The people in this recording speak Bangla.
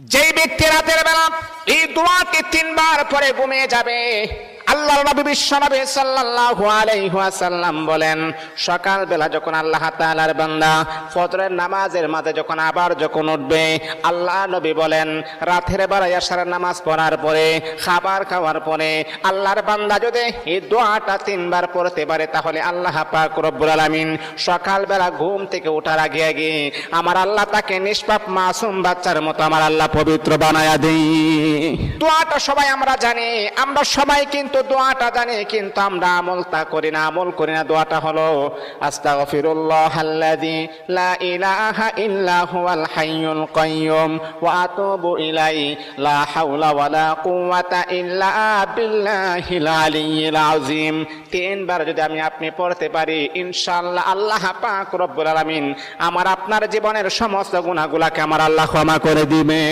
যেই ব্যক্তি রাতের বেলা এই দোয়াটি 3 বার পরে ঘুমিয়ে যাবে, আল্লাহর নবী বিশ্বনবী সাল্লাল্লাহু আলাইহি ওয়াসাল্লাম বলেন, সকাল বেলা যখন আল্লাহ তাআলার বান্দা ফজরের নামাজের মাঝে যখন উঠবে, আল্লাহ নবী বলেন রাতের বেলা এশারের নামাজ পড়ার পরে, খাবার খাওয়ার পরে আল্লাহর বান্দা যদি এই দোয়াটা 3 বার পড়তে পারে, তাহলে আল্লাহ পাক রব্বুল আলামিন সকাল বেলা ঘুম থেকে ওঠার আগে আমার আল্লাহ তাকে নিষ্পাপ মাসুম বাচ্চার মতো আমার আল্লাহ পবিত্র বানায়া দেই। দোয়াটা সবাই আমরা জানি, আমরা সবাই কিন্তু দোয়াটা জানি, কিন্তু আমরা আমল করি না। দোয়াটা হলো আস্তাগফিরুল্লাহাল্লাযী লা ইলাহা ইল্লা হুয়াল হাইয়ুল কাইয়্যুম ওয়া আতুবু ইলাইহি লা হাওলা ওয়ালা কুওয়াতা ইল্লা বিল্লাহিল আলিয়্যিল আযীম। 3 বার যদি আপনি পড়তে পারি, ইনশাআল্লাহ আল্লাহ পাক রব্বুল আলামিন আমার আপনার জীবনের সমস্ত গুনাহগুলোকে আমার আল্লাহ ক্ষমা করে দিবে।